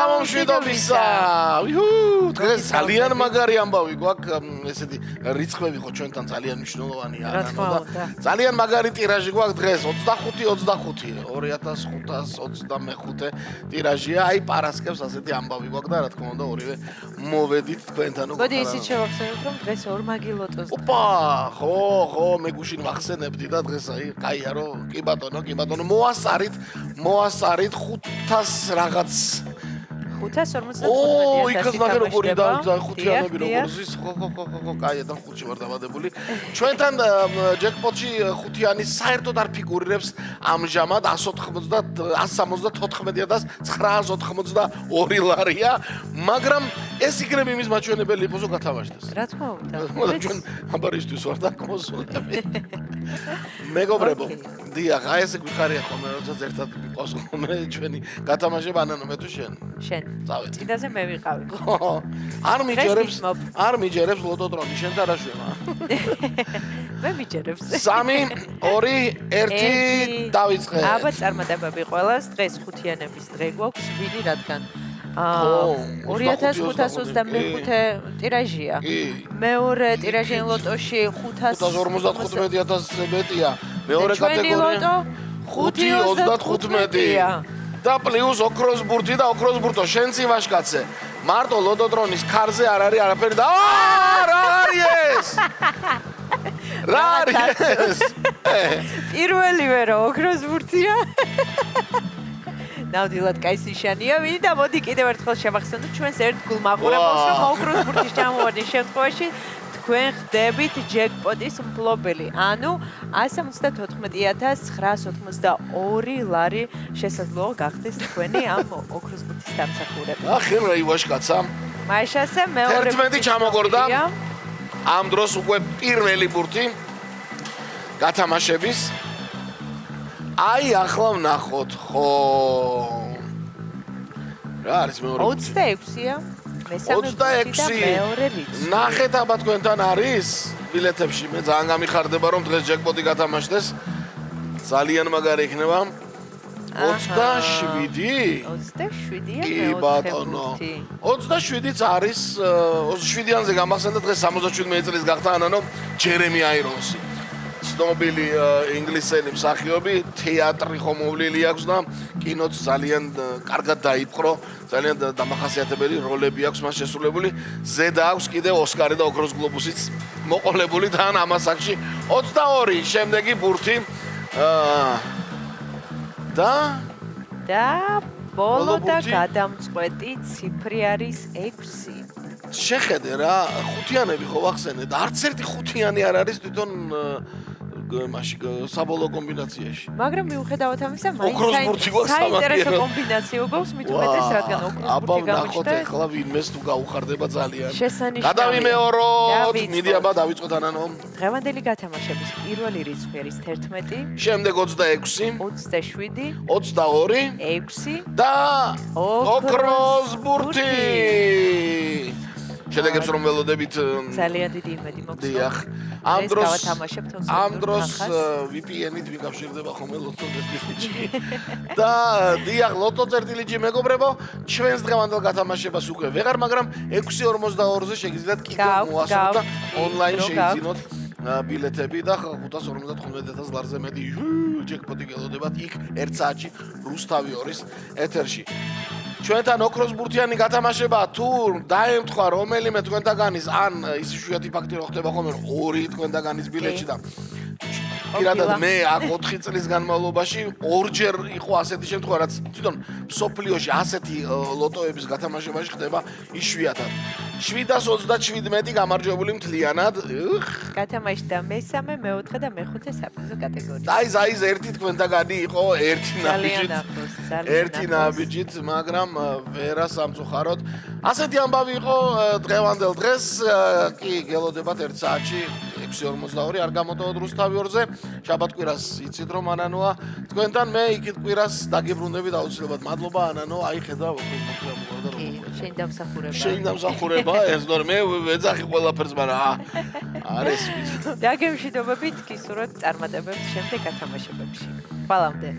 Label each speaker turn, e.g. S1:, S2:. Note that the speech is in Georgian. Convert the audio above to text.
S1: გამომშვიდობისა. დღეს ძალიან მაგარი ამბავი გვაქვს, ესეთი რიცხვები ხო ჩვენთან ძალიან მნიშვნელოვანია. ძალიან მაგარი ტირაჟი გვაქვს დღეს 25 2525 ტირაჟია. აი პარასკევს ასეთი ამბავი გვაქვს და რა თქმა უნდა ორივე მოვედით თქვენთან.
S2: მოდი ისიც შევახსენოთ რომ დღეს ორმაგი ლოტოს.
S1: ოპა, ხო, მე გუშინ ვახსენებდი და დღეს აი კაია რომ კი ბატონო მოასარით 500 რაღაც
S2: 555
S1: ო, იქაც ნახე როგორი და ხუთიანები როგორ ზის, ხო, კაია და ხუთში ვარ დაბადებული. ჩვენთან ჯეკპოტში ხუთიანის საერთოდ არ ფიგურირებს ამჟამად 174,982 ლარია, მაგრამ ეს იქნებ იმის მაჩვენებელი იყოს რომ გათამაშდეს.
S2: რა თქმა უნდა.
S1: მოდი ჩვენ ამბარისთვის ვარ და მოსულები. მეგობრებო, დიახ, აი ესე გვიხარია ხოლმე, როდესაც ერთად ვიყავს ხოლმე ჩვენი გათამაშება ანანო მე თუ შენ.
S2: შენ.
S1: წავედი.
S2: კიდაზე მე ვიყავი.
S1: არ მიჯერებს ლოტოტრონი შენ და რა შვება.
S2: მე მიჯერებს.
S1: 3 2 1 დავიწყე.
S2: აბა წარმატებები ყველას. დღეს ხუთიანების დღე გვაქვს 7 რადგან 2525 ტირაჟია. მეორე ტირაჟი ლოტოში
S1: 555,000 მეტია. მეორე კატეგორია 535-ია. და პლუს ოქროს ბურთი და ოქროს ბურთო შენც ივაშკაცე. მარტო ლოტოტრონის ქარზე არ არის არაფერი და რა არის ეს? რა არის ეს?
S2: პირველივე რა ოქროს ბურთია. ნამდვილად კაი ნიშანია. ვინდა მოდი კიდევ ერთხელ შევახსენოთ ჩვენს ერთგულ მაყურებელს რომ ოქროს ბურთის ჩამოვარდნის შემთხვევაში თქვენ ხდებით ჯეკპოტის მფლობელი. ანუ 174,982 ლარი შესაძლოა გახდეს თქვენი ამ ოქროს ბურთის დამსახურება.
S1: ახლა რა ივაშკაცა?
S2: მაშასე მეორე
S1: 11 ჩამოგორდა. ამ დროს უკვე პირველი ბურთი გათამაშების. აი ახლა ვნახოთ, ხო. რა არის მეორე?
S2: 26-ია. 26.
S1: ნახეთ აბა თქვენთან არის ბილეთებში. მე ძალიან გამიხარდება რომ დღეს ჯეკპოტი გათამაშდეს. ძალიან მაგარი იქნება. 27?
S2: 27-ია
S1: კი ბატონო. 27-იც არის 27-იანზე გამახსენდა დღეს 77 წლის გახდა ანანო ჯერემი აირონსი. ცნობილი ინგლისელი მსახიობი, თეატრი ხომოვლილი აქვს და კინოც ძალიან კარგად დაიპყრო, ძალიან დამახასიათებელი როლები აქვს მას შესრულებული. ზედა აქვს კიდე ოსკარი და ოქროს გლობუსიც მოყოლებული თან ამას აქში 22 შემდეგი ბურთი და
S2: ბოლო და გადამწყვეტი ციფრი არის 6.
S1: შეხედე რა, ხუთიანები ხო ვახსენეთ, არც ერთი ხუთიანი არ არის თვითონ მაშინ საბოლოო კომბინაციაში.
S2: მაგრამ მიუხედავად ამისა,
S1: მაინც
S2: საინტერესო კომბინაცია გვაქვს, მით უმეტეს რადგან ოქროს ბურთი
S1: გამოჩნდა. ახლა ვინმეს თუ გაუხარდება ძალიან.
S2: შესანიშნავია.
S1: გადავიმეოროთ, მიდი აბა დავიწყოთ ანანო.
S2: დღევანდელი გათამაშების პირველი რიცხვი არის 11,
S1: შემდეგ 26,
S2: 27,
S1: 22,
S2: 6
S1: და ოქროს ბურთი. შედეგებს რომ ველოდებით
S2: ძალიან დიდი იმედი მოგვს.
S1: დიახ. ამ დროს VPN-ით ვიკავშირდება ხოლმე ლოტო წერტილიჯი. და დიახ, ლოტო წერტილიჯი მეგობრებო, ჩვენს დღევანდელ გათამაშებას უკვე ვეღარ, მაგრამ 6:42-ზე შეგიძლიათ კიდევ მოასწროთ და ონლაინ შეიძინოთ ბილეთები და 555,000 ლარზე მეტი ჯეკპოტი გელოდებათ იქ 1 საათში რუსთავი 2-ის ეთერში. ჩვენთან ოქროს ბურთიანი გათამაშება თუ დაემთხვა რომელიმე თქვენთაგანის ან ის იშვიათი ფაქტი რო ხდება ხოლმე რომ 2 თქვენთაგანის ბილეთში და პირადად მე აქ 4 წლის განმავლობაში ორჯერ იყო ასეთი შემთხვევა რაც თვითონ სოფლიოში ასეთი ლოტოების გათამაშებაში ხდება იშვიათად 727 გამარჯვებული მთლიანად
S2: გათამაშდა მე-3, მე-4 და მე-5 საფრთხო კატეგორიაში.
S1: აი ერთი თქვენთაგანი იყო ერთი ნაბიჯით, მაგრამ ვერა სამწუხაროდ. ასეთი ამბავი იყო დღევანდელ დღეს, კი გელოდებათ 1 საათში 6:42 არ გამოტოვოთ რუსთავი 2-ზე. შაბათ-კვირას იცით რომ ანანოა თქვენთან მე იქით კვირას დაგიბრუნდებით აუცილებლად. მადლობა ანანო, აი ხედავ ოქროს ბურთი ამოვარდა რომ
S2: შენ დამსახურება.
S1: ეს ნორ მე ვეძახი ყველაფერს, მაგრამ არის
S2: დაგემშვიდობებით, გისურვებთ წარმატებებს შემდეგ გათამაშებებში. ყველამდე.